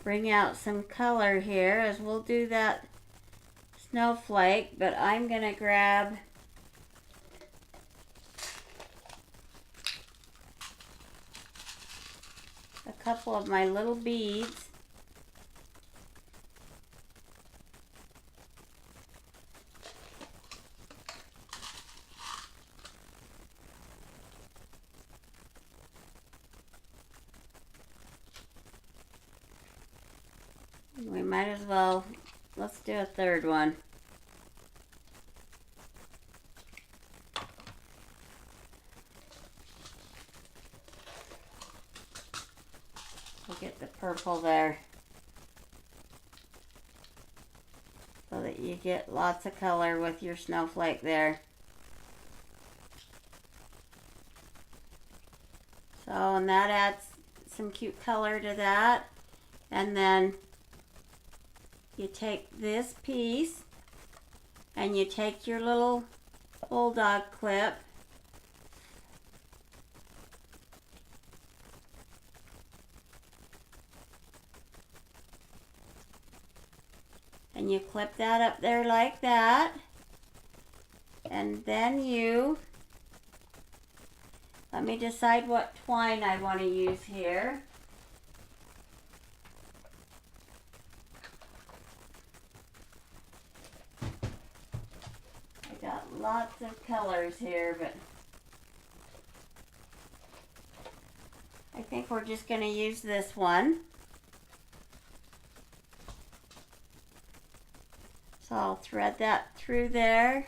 bring out some color here, is we'll do that snowflake, but I'm going to grab a couple of my little beads. We might as well, let's do a third one. We'll get the purple there so that you get lots of color with your snowflake there. So, and that adds some cute color to that. And then you take this piece and you take your little bulldog clip and you clip that up there like that, and then you, let me decide what twine I want to use here. Lots of colors here, but I think we're just going to use this one. So I'll thread that through there.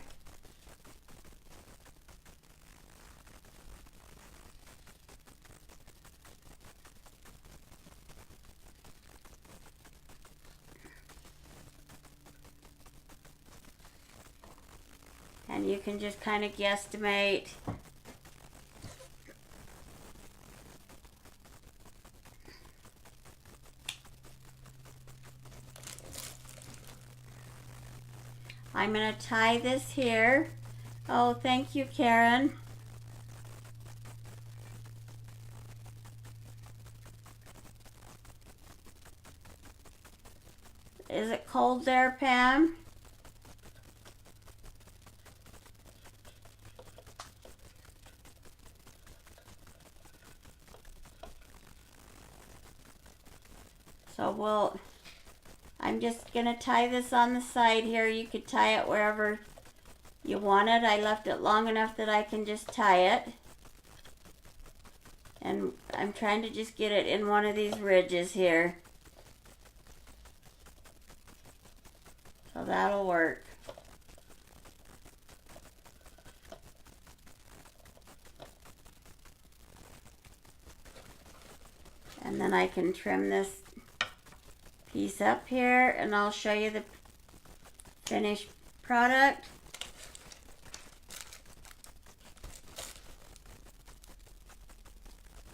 And you can just kind of guesstimate. I'm going to tie this here. Oh, thank you, Karen. Is it cold there, Pam? So I'm just going to tie this on the side here. You could tie it wherever you want it. I left it long enough that I can just tie it. And I'm trying to just get it in one of these ridges here. So that'll work. And then I can trim this piece up here and I'll show you the finished product.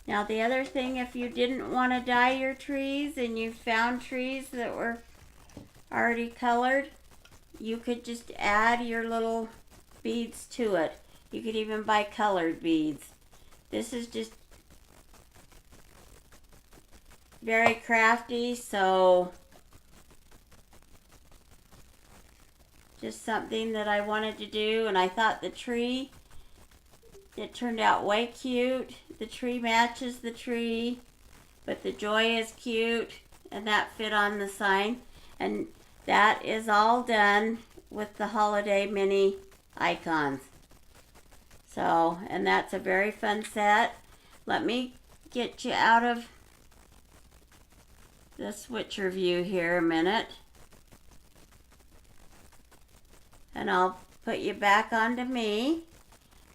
Now the other thing, if you didn't want to dye your trees and you found trees that were already colored, you could just add your little beads to it. You could even buy colored beads. This is just very crafty, so just something that I wanted to do, and I thought the tree, it turned out way cute. The tree matches the tree, but the joy is cute, and that fit on the sign. And that is all done with the holiday mini icons. So, and that's a very fun set. Let me get you out of the switcher view here a minute. And I'll put you back onto me.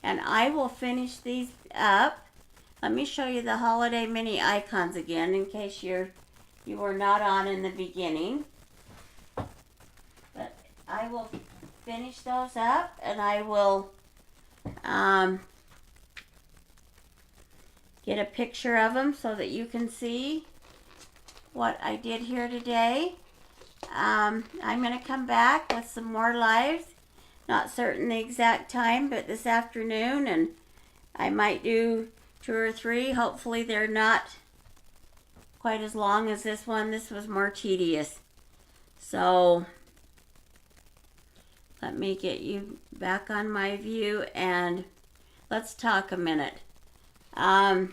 And I will finish these up. Let me show you the holiday mini icons again in case you were not on in the beginning. But I will finish those up and I will get a picture of them so that you can see what I did here today. I'm going to come back with some more lives. Not certain the exact time, but this afternoon, and I might do 2 or 3. Hopefully they're not quite as long as this one. This was more tedious. So let me get you back on my view and let's talk a minute. So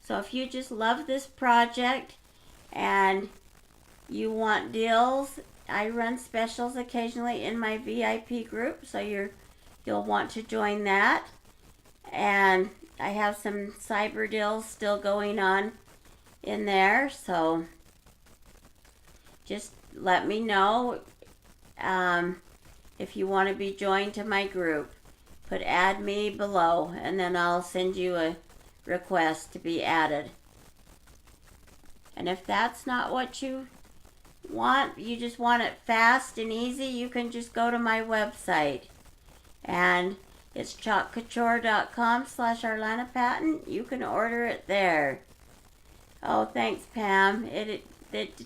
if you just love this project and you want deals, I run specials occasionally in my VIP group, so you'll want to join that. And I have some cyber deals still going on in there, so just let me know if you want to be joined to my group. Put add me below and then I'll send you a request to be added. And if that's not what you want, you just want it fast and easy, you can just go to my website. And it's chalkcouture.com/ArlanaPatton. You can order it there. Oh, thanks, Pam. It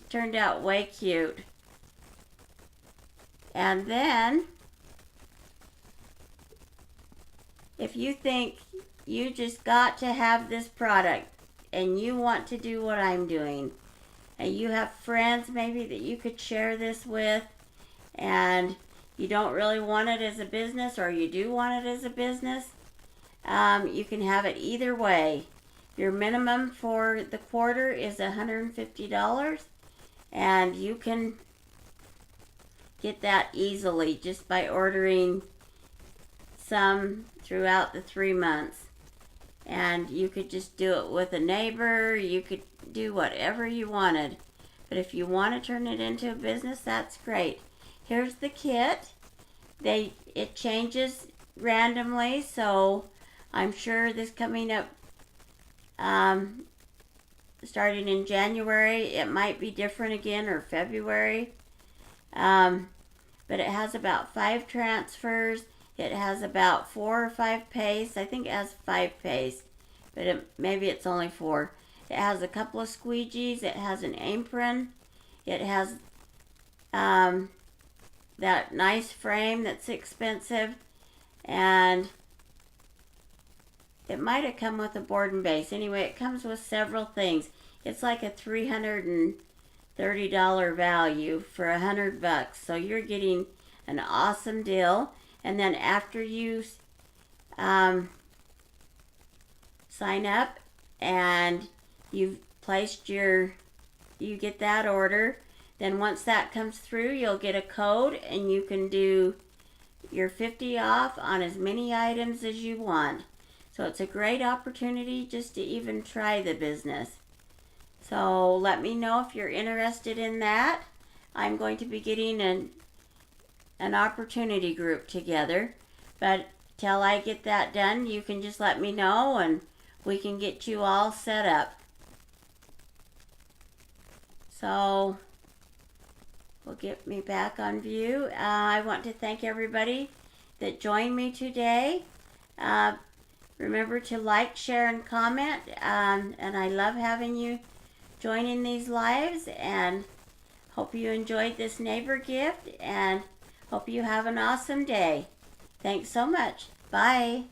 turned out way cute. And then, if you think you just got to have this product and you want to do what I'm doing, and you have friends maybe that you could share this with, and you don't really want it as a business, or you do want it as a business, you can have it either way. Your minimum for the quarter is $150, and you can get that easily just by ordering some throughout the 3 months. And you could just do it with a neighbor, you could do whatever you wanted. But if you want to turn it into a business, that's great. Here's the kit. It changes randomly, so I'm sure this coming up, starting in January, it might be different again, or February. But it has about 5 transfers. It has about 4 or 5 pastes. I think it has 5 pastes, but maybe it's only 4. It has a couple of squeegees. It has an apron. It has that nice frame that's expensive, and it might have come with a board and base. Anyway, it comes with several things. It's like a $330 value for $100, so you're getting an awesome deal. And then after you sign up and you've placed you get that order, then once that comes through, you'll get a code and you can do your 50 off on as many items as you want. So it's a great opportunity just to even try the business. So let me know if you're interested in that. I'm going to be getting an opportunity group together, but till I get that done, you can just let me know and we can get you all set up. So we'll get me back on view. I want to thank everybody that joined me today. Remember to like, share, and comment, and I love having you join in these lives, and hope you enjoyed this neighbor gift, and hope you have an awesome day. Thanks so much. Bye.